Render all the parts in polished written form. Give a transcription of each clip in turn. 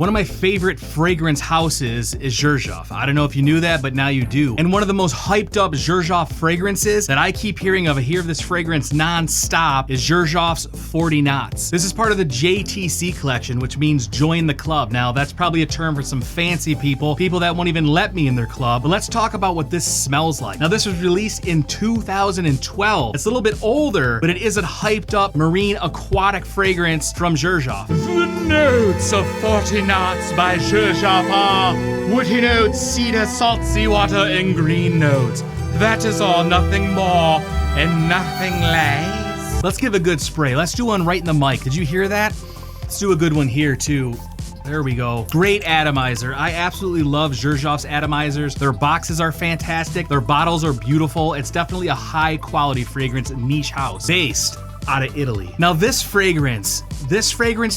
One of my favorite fragrance houses is Xerjoff. I don't know if you knew that, but now you do. And one of the most hyped up Xerjoff fragrances that I keep hearing of, I hear of this fragrance non-stop, is Xerjoff's 40 Knots. This is part of the JTC collection, which means join the club. Now, that's probably a term for some fancy people that won't even let me in their club. But let's talk about what this smells like. Now, this was released in 2012. It's a little bit older, but it is a hyped up marine aquatic fragrance from Xerjoff. The notes of 40 Knots by Xerjoff are woody notes, cedar, salt, seawater, and green notes. That is all, nothing more and nothing less. Let's give a good spray. Let's do one right in the mic. Did you hear that? Let's do a good one here too. There we go. Great atomizer. I absolutely love Xerjoff's atomizers. Their boxes are fantastic. Their bottles are beautiful. It's definitely a high quality fragrance niche house based out of Italy. Now this fragrance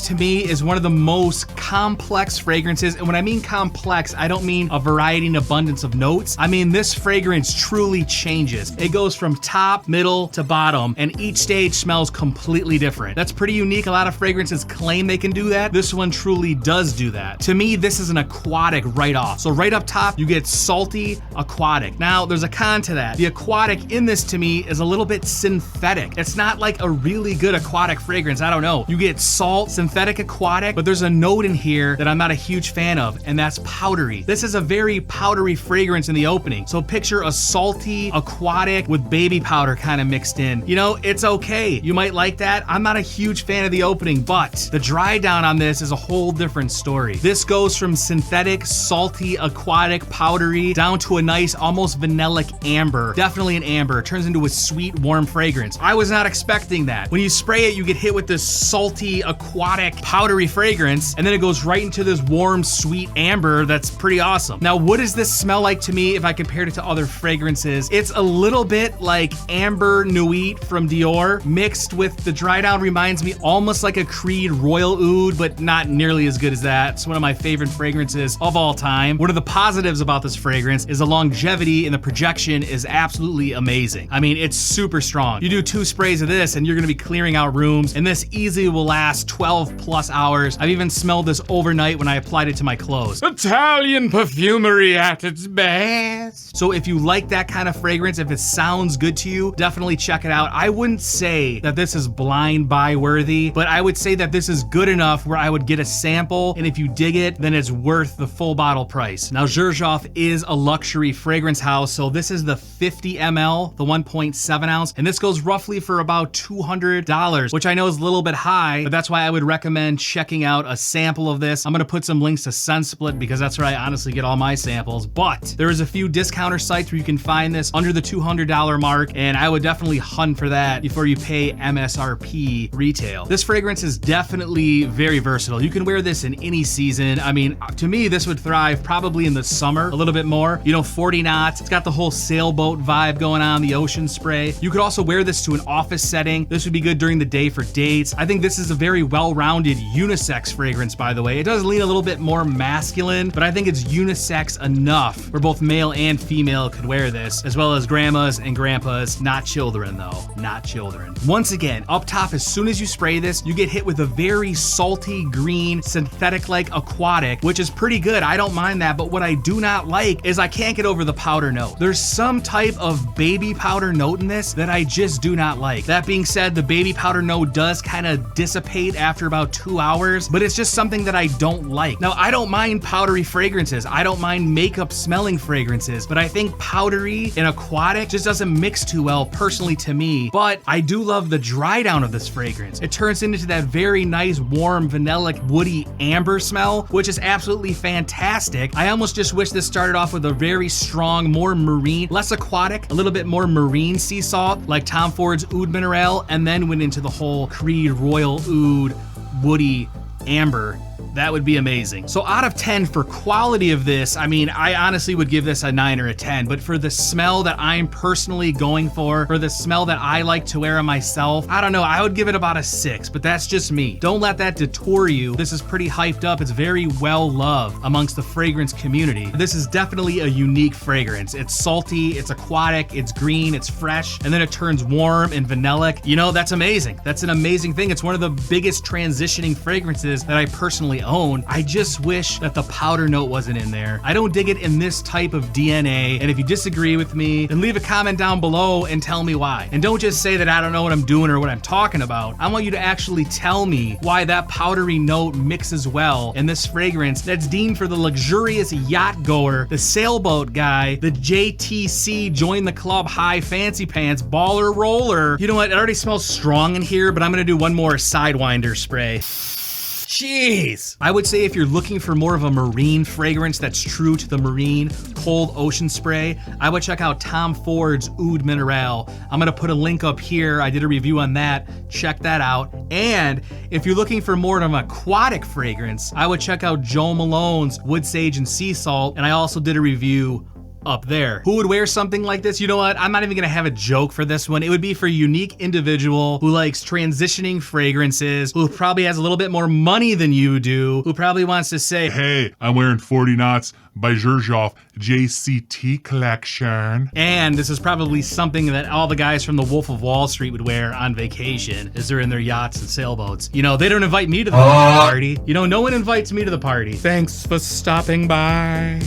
to me is one of the most complex fragrances. And when I mean complex, I don't mean a variety and abundance of notes. I mean, this fragrance truly changes. It goes from top, middle to bottom, and each stage smells completely different. That's pretty unique. A lot of fragrances claim they can do that. This one truly does do that. To me, this is an aquatic right off. So right up top, you get salty aquatic. Now there's a con to that. The aquatic in this to me is a little bit synthetic. It's not like a really good aquatic fragrance. I don't know. You get salt, synthetic aquatic, but there's a note in here that I'm not a huge fan of, and that's powdery. This is a very powdery fragrance in the opening. So picture a salty aquatic with baby powder kind of mixed in. You know, it's okay. You might like that. I'm not a huge fan of the opening, but the dry down on this is a whole different story. This goes from synthetic, salty, aquatic, powdery, down to a nice, almost vanillic amber. Definitely an amber. It turns into a sweet, warm fragrance. I was not expecting that. When you spray it, you get hit with this salty, aquatic, powdery fragrance, and then it goes right into this warm, sweet amber that's pretty awesome. Now, what does this smell like to me if I compared it to other fragrances? It's a little bit like Amber Nuit from Dior, mixed with the dry down reminds me almost like a Creed Royal Oud, but not nearly as good as that. It's one of my favorite fragrances of all time. One of the positives about this fragrance is the longevity and the projection is absolutely amazing. I mean, it's super strong. You do 2 sprays of this and you're gonna be clearing out rooms, and this easily will last 12 plus hours. I've even smelled this overnight when I applied it to my clothes. Italian perfumery at its best. So if you like that kind of fragrance, if it sounds good to you, definitely check it out. I wouldn't say that this is blind buy worthy, but I would say that this is good enough where I would get a sample, and if you dig it, then it's worth the full bottle price. Now, Xerjoff is a luxury fragrance house, so this is the 50 ml, the 1.7 ounce, and this goes roughly for about $200, which I know is a little bit high, but that's why I would recommend checking out a sample of this. I'm gonna put some links to Sunsplit because that's where I honestly get all my samples, but there is a few discounter sites where you can find this under the $200 mark, and I would definitely hunt for that before you pay MSRP retail. This fragrance is definitely very versatile. You can wear this in any season. I mean, to me, this would thrive probably in the summer a little bit more. You know, 40 knots, it's got the whole sailboat vibe going on, the ocean spray. You could also wear this to an office setting. This would be good during the day for dates. I think this is a very well-rounded unisex fragrance, by the way. It does lean a little bit more masculine, but I think it's unisex enough where both male and female could wear this, as well as grandmas and grandpas. Not children though, not children. Once again, up top, as soon as you spray this, you get hit with a very salty green, synthetic-like aquatic, which is pretty good. I don't mind that, but what I do not like is I can't get over the powder note. There's some type of baby powder note in this that I just do not like. That being said, the baby powder note does kind of dissipate after about 2 hours, but it's just something that I don't like. Now, I don't mind powdery fragrances. I don't mind makeup smelling fragrances, but I think powdery and aquatic just doesn't mix too well personally to me, but I do love the dry down of this fragrance. It turns into that very nice, warm, vanillic, woody amber smell, which is absolutely fantastic. I almost just wish this started off with a very strong, more marine, less aquatic, a little bit more marine sea salt, like Tom Ford's Oud Mineral, and then went into the whole Creed Royal Oud woody amber. That would be amazing. So out of 10 for quality of this, I mean, I honestly would give this a 9 or a 10, but for the smell that I'm personally going for the smell that I like to wear on myself, I don't know, I would give it about a 6, but that's just me. Don't let that detour you. This is pretty hyped up. It's very well loved amongst the fragrance community. This is definitely a unique fragrance. It's salty, it's aquatic, it's green, it's fresh, and then it turns warm and vanillic. You know, that's amazing. That's an amazing thing. It's one of the biggest transitioning fragrances that I personally personally own. I just wish that the powder note wasn't in there. I don't dig it in this type of DNA, and if you disagree with me, then leave a comment down below and tell me why. And don't just say that I don't know what I'm doing or what I'm talking about. I want you to actually tell me why that powdery note mixes well in this fragrance that's deemed for the luxurious yacht goer, the sailboat guy, the JTC join the club high fancy pants baller roller. You know what? It already smells strong in here, but I'm gonna do one more Sidewinder spray. Jeez. I would say if you're looking for more of a marine fragrance that's true to the marine cold ocean spray, I would check out Tom Ford's Oud Mineral. I'm gonna put a link up here. I did a review on that. Check that out. And if you're looking for more of an aquatic fragrance, I would check out Joe Malone's Wood Sage and Sea Salt. And I also did a review up there. Who would wear something like this? You know what? I'm not even gonna have a joke for this one. It would be for a unique individual who likes transitioning fragrances, who probably has a little bit more money than you do, who probably wants to say, hey, I'm wearing 40 knots by Xerjoff JCT collection. And this is probably something that all the guys from the Wolf of Wall Street would wear on vacation as they're in their yachts and sailboats. You know, they don't invite me to the party. You know, no one invites me to the party. Thanks for stopping by.